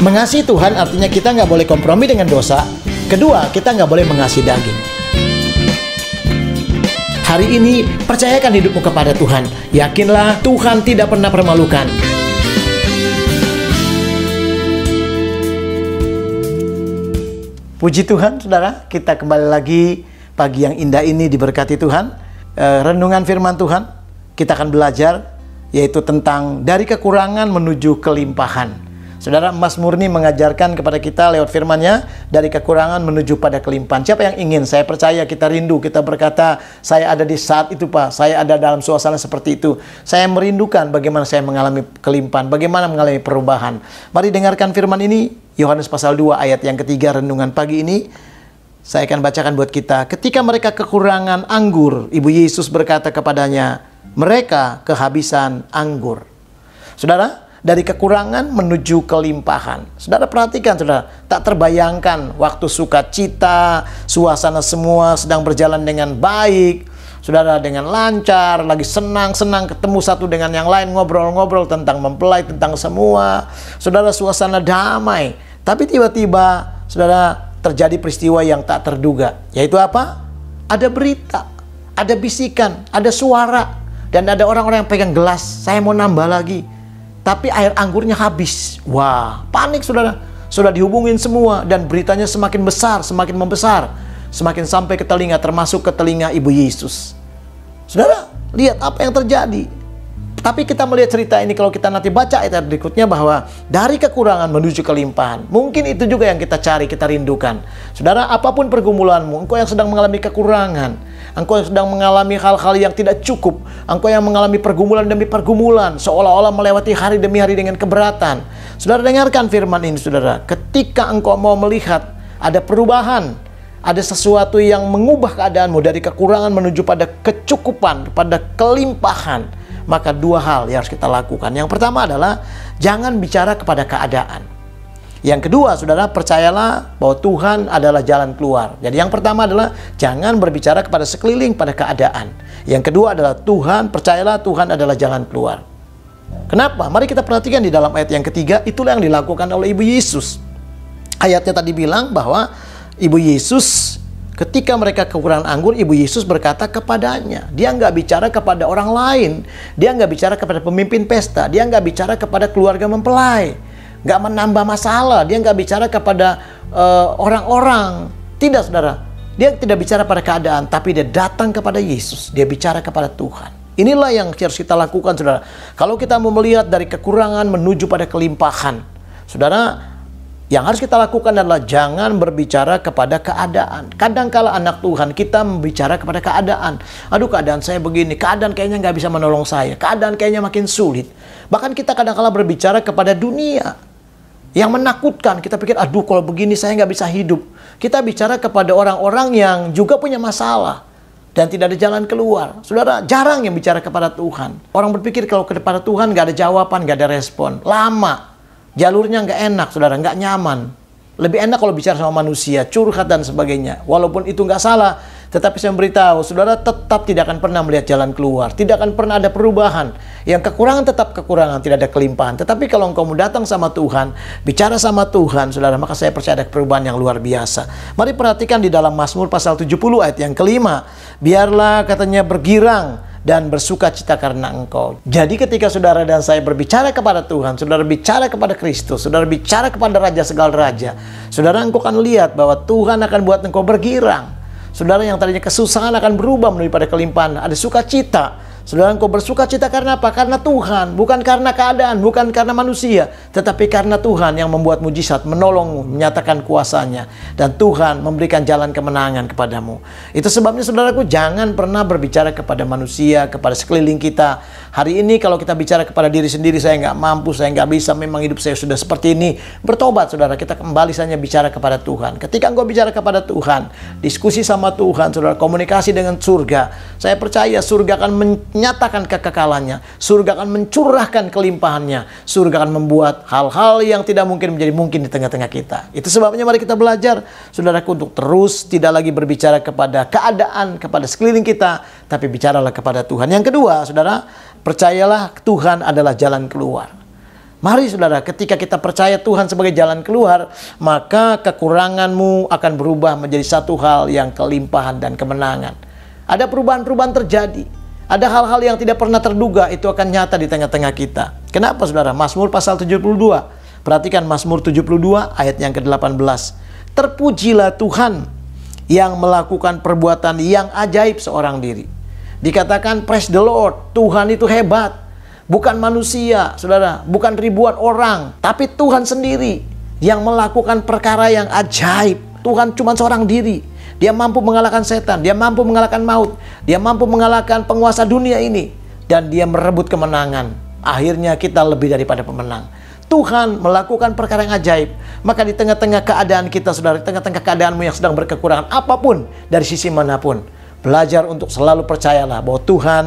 Mengasihi Tuhan artinya kita nggak boleh kompromi dengan dosa. Kedua, kita nggak boleh mengasihi daging. Hari ini, percayakan hidupmu kepada Tuhan. Yakinlah, Tuhan tidak pernah permalukan. Puji Tuhan, saudara. Kita kembali lagi pagi yang indah ini diberkati Tuhan. Renungan firman Tuhan, kita akan belajar, yaitu tentang dari kekurangan menuju kelimpahan. Saudara, Mas Murni mengajarkan kepada kita lewat firman-Nya, dari kekurangan menuju pada kelimpahan. Siapa yang ingin? Saya percaya kita rindu, kita berkata, saya ada di saat itu Pak, saya ada dalam suasana seperti itu. Saya merindukan bagaimana saya mengalami kelimpahan, bagaimana mengalami perubahan. Mari dengarkan firman ini, Yohanes pasal 2 ayat yang ketiga renungan pagi ini. Saya akan bacakan buat kita. Ketika mereka kekurangan anggur, Ibu Yesus berkata kepadanya, mereka kehabisan anggur. Saudara, dari kekurangan menuju kelimpahan. Saudara perhatikan, saudara, tak terbayangkan waktu sukacita, suasana semua sedang berjalan dengan baik. Saudara, dengan lancar, lagi senang-senang ketemu satu dengan yang lain, ngobrol-ngobrol tentang mempelai, tentang semua. Saudara, suasana damai. Tapi tiba-tiba, saudara, terjadi peristiwa yang tak terduga. Yaitu apa? Ada berita, ada bisikan, ada suara. Dan ada orang-orang yang pegang gelas, saya mau nambah lagi. Tapi air anggurnya habis. Wah, panik saudara. Sudah dihubungin semua. Dan beritanya semakin besar, semakin membesar. Semakin sampai ke telinga, termasuk ke telinga Ibu Yesus. Saudara, lihat apa yang terjadi. Tapi kita melihat cerita ini, kalau kita nanti baca ayat berikutnya, bahwa dari kekurangan menuju kelimpahan. Mungkin itu juga yang kita cari, kita rindukan. Saudara, apapun pergumulanmu, engkau yang sedang mengalami kekurangan, engkau yang sedang mengalami hal-hal yang tidak cukup, engkau yang mengalami pergumulan demi pergumulan, seolah-olah melewati hari demi hari dengan keberatan. Saudara, dengarkan firman ini, saudara. Ketika engkau mau melihat ada perubahan, ada sesuatu yang mengubah keadaanmu dari kekurangan menuju pada kecukupan, pada kelimpahan, maka dua hal yang harus kita lakukan. Yang pertama adalah jangan bicara kepada keadaan. Yang kedua, saudara, percayalah bahwa Tuhan adalah jalan keluar. Jadi yang pertama adalah jangan berbicara kepada sekeliling, pada keadaan. Yang kedua adalah Tuhan, percayalah Tuhan adalah jalan keluar. Kenapa? Mari kita perhatikan di dalam ayat yang ketiga, itulah yang dilakukan oleh Ibu Yesus. Ayatnya tadi bilang bahwa Ibu Yesus, ketika mereka kekurangan anggur, Ibu Yesus berkata kepadanya. Dia nggak bicara kepada orang lain. Dia nggak bicara kepada pemimpin pesta. Dia nggak bicara kepada keluarga mempelai. Nggak menambah masalah. Dia nggak bicara kepada orang-orang. Tidak, saudara. Dia tidak bicara pada keadaan, tapi dia datang kepada Yesus. Dia bicara kepada Tuhan. Inilah yang harus kita lakukan, saudara. Kalau kita mau melihat dari kekurangan menuju pada kelimpahan, saudara, yang harus kita lakukan adalah jangan berbicara kepada keadaan. Kadangkala anak Tuhan kita membicara kepada keadaan. Aduh, keadaan saya begini, keadaan kayaknya nggak bisa menolong saya, keadaan kayaknya makin sulit. Bahkan kita kadangkala berbicara kepada dunia yang menakutkan. Kita pikir, aduh kalau begini saya nggak bisa hidup. Kita bicara kepada orang-orang yang juga punya masalah dan tidak ada jalan keluar. Saudara, jarang yang bicara kepada Tuhan. Orang berpikir kalau kepada Tuhan nggak ada jawaban, nggak ada respon. Lama. Jalurnya nggak enak, saudara, nggak nyaman. Lebih enak kalau bicara sama manusia, curhat dan sebagainya. Walaupun itu nggak salah, tetapi saya memberitahu, saudara tetap tidak akan pernah melihat jalan keluar. Tidak akan pernah ada perubahan. Yang kekurangan tetap kekurangan, tidak ada kelimpahan. Tetapi kalau engkau mau datang sama Tuhan, bicara sama Tuhan, saudara, maka saya percaya ada perubahan yang luar biasa. Mari perhatikan di dalam Mazmur pasal 70 ayat yang kelima. Biarlah, katanya, bergirang dan bersuka cita karena engkau. Jadi ketika saudara dan saya berbicara kepada Tuhan, saudara bicara kepada Kristus, saudara bicara kepada Raja segala Raja, saudara, engkau akan lihat bahwa Tuhan akan buat engkau bergirang. Saudara, yang tadinya kesusahan akan berubah menuju pada kelimpahan. Ada sukacita. Saudara, engkau bersuka cita karena apa? Karena Tuhan, bukan karena keadaan, bukan karena manusia, tetapi karena Tuhan yang membuat mujizat, menolongmu, menyatakan kuasanya, dan Tuhan memberikan jalan kemenangan kepadamu. Itu sebabnya, saudaraku, jangan pernah berbicara kepada manusia, kepada sekeliling kita. Hari ini kalau kita bicara kepada diri sendiri, saya nggak mampu, saya nggak bisa, memang hidup saya sudah seperti ini. Bertobat, saudara, kita kembali saja bicara kepada Tuhan. Ketika engkau bicara kepada Tuhan, diskusi sama Tuhan, saudara, komunikasi dengan surga, saya percaya surga akan menyatakan kekekalannya. Surga akan mencurahkan kelimpahannya. Surga akan membuat hal-hal yang tidak mungkin menjadi mungkin di tengah-tengah kita. Itu sebabnya mari kita belajar, saudaraku, untuk terus tidak lagi berbicara kepada keadaan, kepada sekeliling kita, tapi bicaralah kepada Tuhan. Yang kedua, saudara, percayalah Tuhan adalah jalan keluar. Mari saudara, ketika kita percaya Tuhan sebagai jalan keluar, maka kekuranganmu akan berubah menjadi satu hal yang kelimpahan dan kemenangan. Ada perubahan-perubahan terjadi. Ada hal-hal yang tidak pernah terduga, itu akan nyata di tengah-tengah kita. Kenapa saudara? Mazmur pasal 72. Perhatikan Mazmur 72 ayat yang ke-18. Terpujilah Tuhan yang melakukan perbuatan yang ajaib seorang diri. Dikatakan praise the Lord, Tuhan itu hebat. Bukan manusia, saudara, bukan ribuan orang, tapi Tuhan sendiri yang melakukan perkara yang ajaib. Tuhan cuma seorang diri. Dia mampu mengalahkan setan, dia mampu mengalahkan maut, dia mampu mengalahkan penguasa dunia ini, dan dia merebut kemenangan. Akhirnya kita lebih daripada pemenang. Tuhan melakukan perkara yang ajaib. Maka di tengah-tengah keadaan kita, saudara, di tengah-tengah keadaanmu yang sedang berkekurangan apapun dari sisi manapun, belajar untuk selalu percayalah bahwa Tuhan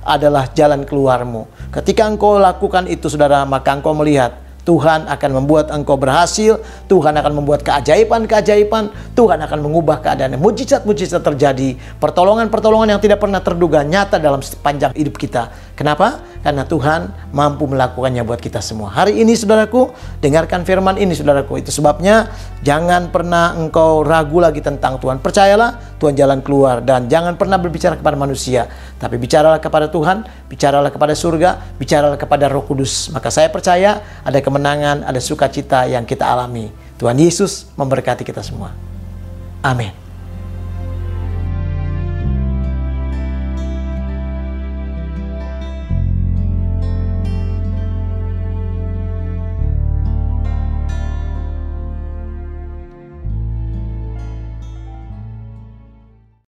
adalah jalan keluarmu. Ketika engkau lakukan itu, saudara, maka engkau melihat Tuhan akan membuat engkau berhasil. Tuhan akan membuat keajaiban-keajaiban. Tuhan akan mengubah keadaan. Mujizat-mujizat terjadi. Pertolongan-pertolongan yang tidak pernah terduga nyata dalam sepanjang hidup kita. Kenapa? Karena Tuhan mampu melakukannya buat kita semua. Hari ini, saudaraku, dengarkan firman ini, saudaraku. Itu sebabnya jangan pernah engkau ragu lagi tentang Tuhan. Percayalah, Tuhan jalan keluar. Dan jangan pernah berbicara kepada manusia, tapi bicaralah kepada Tuhan, bicaralah kepada surga, bicaralah kepada Roh Kudus. Maka saya percaya ada kemenangan, ada sukacita yang kita alami. Tuhan Yesus memberkati kita semua. Amin.